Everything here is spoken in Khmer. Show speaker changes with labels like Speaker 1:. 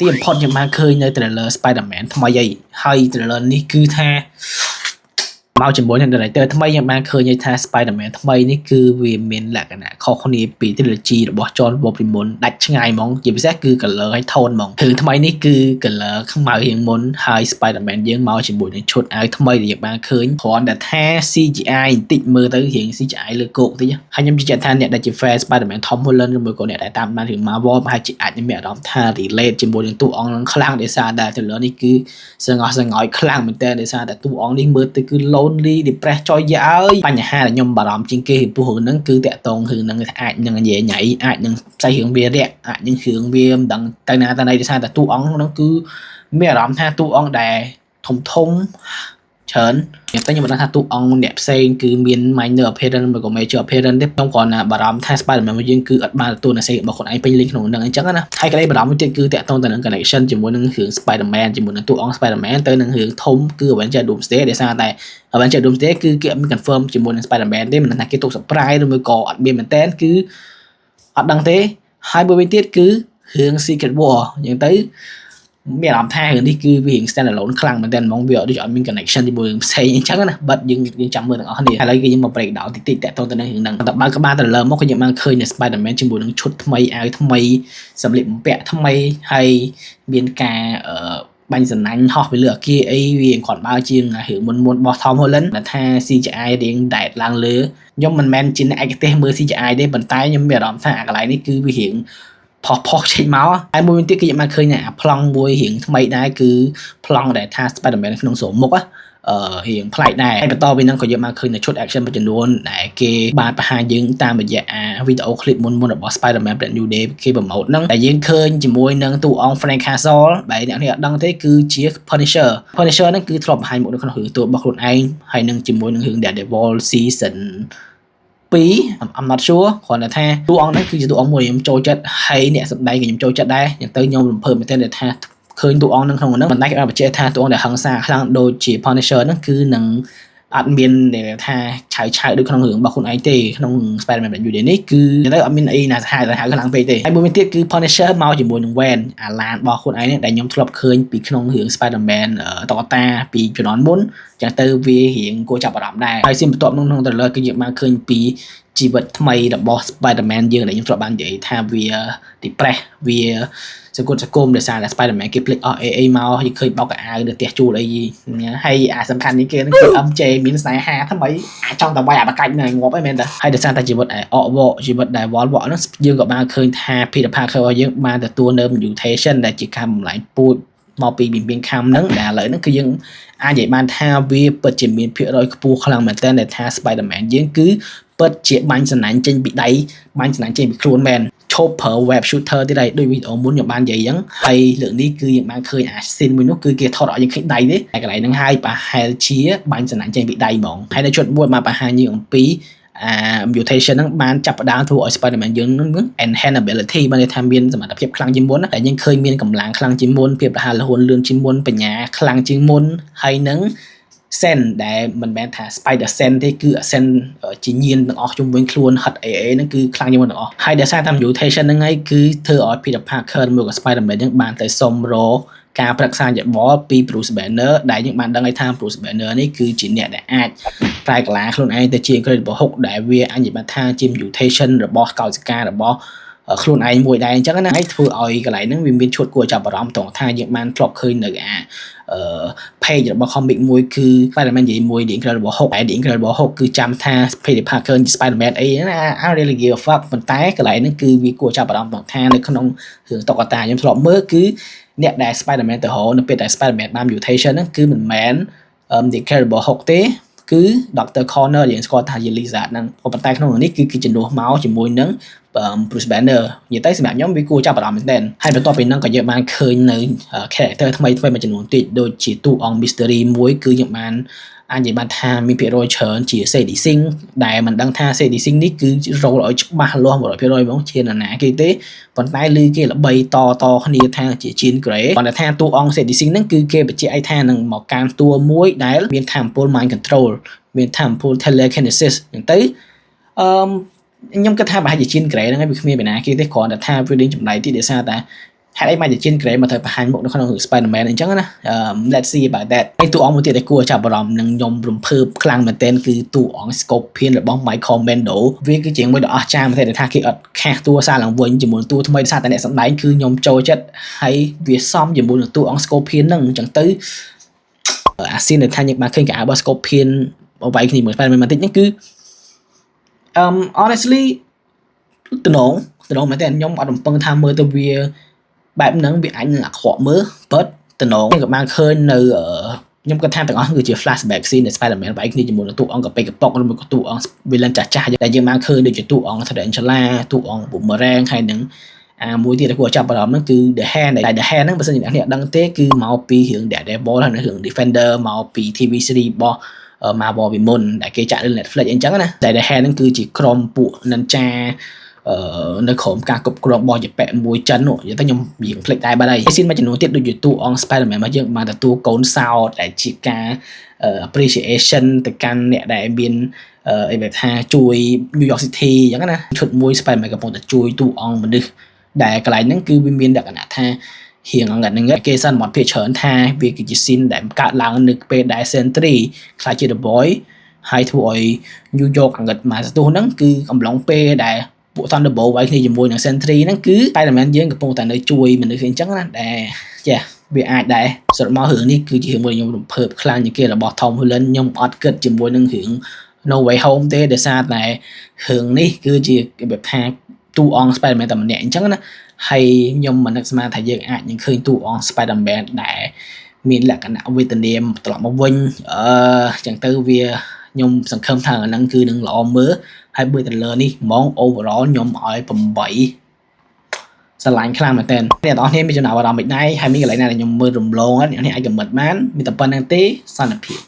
Speaker 1: ទីបំផុតខ្ញុំបានឃើញនៅ trailer Spider-Man ថ្មីហើយ trailer នេះគឺថាមកជាមួយនឹង director ថ្មីខ្ញុំបានឃើញថា Spider-Man ថ្មីនេះគឺវាមានលក្ខណៈខុសគ្នាពី trilogy របស់ John Wolfe ពីមុនដាច់ឆ្ងាយហ្មងជាពិសេសគឺ color ហើយ tone ហ្មងគឺថ្មីនេះគឺ color ខ្មៅរៀងមុនហើយ Spider-Man យើងមកជាមួយនឹងឈុតអាវថ្មីដែលយើងបានឃើញគ្រាន់តែថា CGI បន្តិចមើលទៅរៀង CGI លើគោកតិចហើយខ្ញុំជឿជាក់ថាអ្នកដែលជា fan Spider-Man Tom Holland ឬមួយក៏អ្នកដែលតាមដានរឿង Marvel ប្រហែលជាអាចមានអារម្មណ៍ថា relate ជាមួយនឹងតួអង្គនឹងខ្លាំងដោយសារតែ trailer នេះគឺសង្កត់សង្កោយខ្លាំងមែនតើដោយសារតែតួអង្គនេះមើលទៅគឺ lonely depressed ចុយយ៉ាអើយបញ្ហាដែលខ្ញុំបារម្ភជាងគេពីព្រោះរឿងហ្នឹងគឺតាក់ទងរឿងហ្នឹងអាចនឹងញ៉ៃញ៉ៃអាចនឹងផ្សាយរឿងវារាក់អាចនឹងរឿងវាមិនដឹងទៅណាទៅណីដោយសារតែតួអង្គហ្នឹងគឺមានអារម្មណ៍ថាតួអង្គដែលធំច្រើនខ្ញុំមិនដឹងថាតួអង្គអ្នកផ្សេងគឺមាន minor appearance ឬក៏ major appearance ទេខ្ញុំគ្រាន់តែបារម្ភថា Spider-Man របស់យើងគឺអត់បានទទួលនូវសេរីរបស់ខ្លួនឯងពេញលេញក្នុងហ្នឹងអញ្ចឹងណាហើយក្តីបារម្ភមួយទៀតគឺតាក់ទងទៅនឹង connection ជាមួយនឹងរឿង Spider-Man ជាមួយនឹងតួអង្គ Spider-Man ទៅនឹងរឿងធំគឺ Avengers Doomsday ដោយសារតែ Avengers Doomsday គឺគេអត់មាន confirm ជាមួយនឹង Spider-Man ទេមិនដឹងថាគេទុក surprise ឬមួយក៏អត់មានមែនតើគឺអត់ដឹងទេហើយមួយវិញទៀតគឺរឿង Secret War អញ្ចឹងទៅមានអារម្មណ៍ថារឿងនេះគឺវារៀង stand alone ខ្លាំងមែនតើហ្មងវាដូចអត់មាន connection ជាមួយនឹងផ្សេងអញ្ចឹងណាបាត់យើងចាំមើលទាំងអស់គ្នាឥឡូវគឺយើងមក break down តិចតាក់ទងទៅនឹងរឿងហ្នឹងតែបើក្បាល trailer មកខ្ញុំបានឃើញនៅ Spider-Man ជាមួយនឹងឈុតថ្មីអាវថ្មីសម្លៀកបំពាក់ថ្មីហើយមានការបាញ់សំណាញ់ហោះពីលើអាគារអីវាគ្រាន់បើជាងរឿងមុនរបស់ Tom Holland ដែលថា CGI រៀងដែតឡើងលើខ្ញុំមិនមែនជាអ្នកឯកទេសមើល CGI ទេប៉ុន្តែខ្ញុំមានអារម្មណ៍ថាអាកន្លែងនេះគឺវារៀងផុសចេញមកហើយមួយទៀតគឺខ្ញុំបានឃើញអាប្លង់មួយរៀងថ្មីដែរគឺប្លង់ដែលថា Spider-Man ក្នុងស្រោមមុខរៀងប្លែកដែរហើយបន្តពីហ្នឹងក៏យើងបានឃើញនៅឈុត action មួយចំនួនដែលគេបានបង្ហាញយើងតាមរយៈវីដេអូ clip មុនរបស់ Spider-Man Brand New Day គេប្រម៉ូទហ្នឹងដែលយើងឃើញជាមួយនឹងតួអង្គ Frank Castle ដែលអ្នកនេះអត់ដឹងទេគឺជា Punisher ហ្នឹងគឺធ្លាប់បង្ហាញមុខនៅក្នុងរឿងតួរបស់ខ្លួនឯងហើយនឹងជាមួយនឹងរឿង Daredevil Season I'm not sure គ្រាន់តែថាតួអង្គនេះគឺជាតួអង្គមួយខ្ញុំចូលចិត្តហើយអ្នកសម្ដែងក៏ខ្ញុំចូលចិត្តដែរអញ្ចឹងទៅខ្ញុំរំភើបមែនទែនដែលថាឃើញតួអង្គនឹងក្នុងហ្នឹងមិនតែគេបានបញ្ជាក់ថាតួអង្គដែលហឹង្សាខ្លាំងដូចជា Punisher ហ្នឹងគឺនឹងអត់មានដែលថាឆៅដូចក្នុងរឿងរបស់ខ្លួនឯងទេក្នុង Spider-Man Brand New Day នេះគឺទៅអត់មានអីណាសាហាវខ្លាំងពេកទេហើយមួយទៀតគឺ Punisher មកជាមួយនឹង Van អាឡានរបស់ខ្លួនឯងនេះដែលខ្ញុំធ្លាប់ឃើញពីក្នុងរឿង Spider-Man តកតាពីជំនាន់មុនចឹងទៅវារៀងគួរចាប់អារម្មណ៍ដែរហើយសៀមបន្ទាប់ក្នុង trailer គឺយើងបានឃើញពីជីវិតថ្មីរបស់ Spider-Man យើងដែលខ្ញុំធ្លាប់បាននិយាយថាវា depress វាសង្គមដោយសារតែ Spider-Man គេភ្លេចអស់អីមកយើងឃើញបោកកៅអៅនៅផ្ទះជួលអីហើយអាសំខាន់នេះគេគឺ MJ មានស្នេហាថ្មីអាចង់តែវាយអាបកាច់នៅងាប់អីមែនតើហើយដោយសារតែជីវិតអកវកជីវិតដែលវល់វក់ហ្នឹងយើងក៏បានឃើញថា Peter Parker របស់យើងបានទទួលនៅ mutation ដែលជាការបំលែងពូជមកពីបៀងបៀងខំហ្នឹងដែលឥឡូវហ្នឹងគឺយើងអាចនិយាយបានថាវាពិតជាមានភាគរយខ្ពស់ខ្លាំងមែនតើដែលថា Spider-Man យើងគឺពិតជាបាញ់សំណាញ់ចេញពីដៃបាញ់សំណាញ់ចេញពីខ្លួនមែនឈប់ប្រើ web shooter ទៀតហើយដូចវីដេអូមុនខ្ញុំបាននិយាយអញ្ចឹងហើយលើកនេះគឺយើងបានឃើញអា scene មួយនោះគឺគេថតឲ្យយើងឃើញដៃទេតែកន្លែងហ្នឹងហើយប្រហែលជាបាញ់សំណាញ់ចេញពីដៃហ្មងហើយនៅជុតមួយបានបង្ហាញយើងអំពីmutation ហ្នឹងបានចាប់ផ្ដើមធ្វើឲ្យ Spider-Man យើងនឹង enhance ability បានន័យថាមានសមត្ថភាពខ្លាំងជាងមុនតែយើងឃើញមានកម្លាំងខ្លាំងជាងមុនភាពរហ័សរហួនលឿនជាងមុនបញ្ញាខ្លាំងជាងមុនហើយនឹង sen ដែលមិនមែនថា spider sen ទេគឺ sen ជាញៀនទាំងអស់ជុំវិញខ្លួនហិត AA ហ្នឹងគឺខ្លាំងជាងមុនទាំងអស់ហើយដោយសារតែ mutation ហ្នឹងហើយគឺធ្វើឲ្យ Peter Parker មួយក៏ Spider-Man ហ្នឹងបានទៅសុំរកការប្រឹក្សាយោបល់ពី Bruce Banner ដែលយើងបានដឹងថា Bruce Banner នេះគឺជាអ្នកដែលអាចប្រែកលាខ្លួនឯងទៅជា Incredible Hulk ដែលវាអាចនិយាយបានថាជា mutation របស់កោសិការបស់ខ្លួនឯងមួយដែរអញ្ចឹងណាហើយធ្វើឲ្យកន្លែងហ្នឹងវាមានឈុតគួរចាប់អារម្មណ៍ត្រង់ថាយើងបានធ្លាប់ឃើញនៅpage របស់ comic មួយគឺ Spider-Man និយាយមួយ The Incredible Hulk ហើយ The Incredible Hulk គឺចាំថា Peter Parker ជា Spider-Man អីណា I really give a fuck ប៉ុន្តែកន្លែងហ្នឹងគឺវាគួរចាប់អារម្មណ៍ត្រង់ថានៅក្នុងរឿងតុក្កតាខ្ញុំធ្លាប់មើលគឺអ្នកដែល Spider-Man ទៅរកនៅពេលដែល Spider-Man បាន mutation ហ្នឹងគឺមិនមែន The Incredible Hulk ទេគឺ Dr. Connor យើងស្គាល់ថាជា Lizard ហ្នឹងប៉ុន្តែក្នុងនេះគឺជំនួសមកជាមួយនឹងBruce Banner និយាយទៅសម្រាប់ខ្ញុំវាគួរចាប់អារម្មណ៍មែនទែនហើយបន្ទាប់ពីហ្នឹងក៏យើងបានឃើញនៅ character ថ្មីមួយចំនួនទៀតដូចជាតួអង្គ Mystery មួយគឺយើងបានអាចនិយាយបានថាមានភាគរយច្រើនជា Sadie Sink ដែលមិនដឹងថា Sadie Sink នេះគឺរោលឲ្យច្បាស់លាស់ 100% ហ្មងជានរណាគេទេប៉ុន្តែឮគេល្បីតគ្នាថាជា Jean Grey ប៉ុន្តែថាតួអង្គ Sadie Sink ហ្នឹងគឺគេបញ្ជាក់ឲ្យថានឹងមកកាន់តួមួយដែលមានថាមពល mind control មានថាមពល telekinesis អញ្ចឹងទៅខ្ញុំគិតថាប្រហែលជា Jean Grey ហ្នឹងឯងវាគ្មានពីណាគេទេគ្រាន់តែថាវាលេងចម្លែកទីដោយសារតែ ហេតុអីមកជា Jean Grey មកត្រូវបង្ហាញមុខនៅក្នុងរឿង Spider-Man អញ្ចឹងណា let's see about that ហើយតួអង្គមួយទៀតដែលគួរចាប់អារម្មណ៍នឹងខ្ញុំរំភើបខ្លាំងមែនទែនគឺតួអង្គ Scorpion របស់ Michael Mando វាគឺជាមួយដ៏អស្ចារ្យមែនទែនដែលថាគេអត់ខាសតួសារឡើងវិញជាមួយតួថ្មីដោយសារតែអ្នកសម្ដែងគឺខ្ញុំចូលចិត្តហើយវាសមជាមួយនឹងតួអង្គ Scorpion ហ្នឹងអញ្ចឹងទៅអាស៊ីនដែលថាយើងបានឃើញកៅអៅរបស់ Scorpion វាយគ្នាមួយ Spider-Man បន្តិចហ្នឹងគឺhonestly តំណងមែនទែនខ្ញុំអត់រំពឹងថាមើលទៅវាបែបហ្នឹងវាអាចនឹងអាក្រក់មើល but តំណងខ្ញុំក៏បានឃើញនៅខ្ញុំគាត់ថាទាំងអស់គឺជា flashback scene នៃ Spider-Man បែបគ្នាជាមួយនឹងតួអង្គកប៉ិកប៉ុកឬមួយក៏តួអង្គ villain ចាស់ៗដែលយើងបានឃើញដូចជាតួអង្គ Tarantula តួអង្គ Boomerang ហើយនឹងមួយទៀតដែលគួរចាប់អារម្មណ៍ហ្នឹងគឺ The Hand ដែល The Hand ហ្នឹងបើសិនជាអ្នកនរដឹងទេគឺមកពីរឿង Daredevil ហើយនៅរឿង Defender មកពី TV series របស់ Marvel ពីមុនដែលគេចាក់លើ Netflix អញ្ចឹងណាតែ The Hand ហ្នឹងគឺជាក្រុមពួក ninja នៅក្រោមការគ្រប់គ្រងរបស់យប៉មួយចិននោះនិយាយទៅខ្ញុំរៀងភ្លេចដែរបាត់ហើយស៊ីនមួយចំនួនទៀតដូចជាតួអង្គ Spider-Man មកយើងបានទទួលកូនសោតដែលជាការ appreciation ទៅកាន់អ្នកដែលមានអីបែបថាជួយ New York City អញ្ចឹងណាឈុតមួយ Spider-Man កំពុងតែជួយតួអង្គមនុស្សដែលកន្លែងហ្នឹងគឺវាមានលក្ខណៈថាហៀងហ្នឹងគេសន្មតភាគច្រើនថាវាគឺជា scene ដែលកើតឡើងនៅពេលដែល Sentry ខ្លាចជា The Boy ហើយធ្វើឲ្យ New York អង្កត់មកស្ទុះហ្នឹងគឺកំឡុងពេលដែលពួក Thunderbolt វាយគ្នាជាមួយនឹង Sentry ហ្នឹងគឺ Spider-Man យើងកំពុងតែនៅជួយមនុស្សអញ្ចឹងណាដែលចាវាអាចដែរសរុបមករឿងនេះគឺជារឿងមួយខ្ញុំរំភើបខ្លាំងជាងគេរបស់ Tom Holland ខ្ញុំអត់គិតជាមួយនឹងរឿង No Way Home ទេដោយសារតែរឿងនេះគឺជាបែបថាតួអង្គ Spider-Man តែម្នាក់អញ្ចឹងណាហើយខ្ញុំមិននឹកស្មានថាយើងអាចនឹងឃើញតួអង្គ Spider-Man ដែលមានលក្ខណៈវេទនាត្រឡប់មកវិញអញ្ចឹងទៅវាខ្ញុំសង្ឃឹមថាអាហ្នឹងគឺនឹងល្អមើលហើយបើ trailer នេះហ្មង overall ខ្ញុំឲ្យ8ស្រឡាញ់ខ្លាំងមែនតើអ្នកទាំងអស់គ្នាមានចំណាប់អារម្មណ៍មិនដែរហើយមានកន្លែងណាដែលខ្ញុំមើលរំលងអ្នកនេះអាចកំណត់បានមានតែប៉ុណ្្នឹងទេសន្តិភាព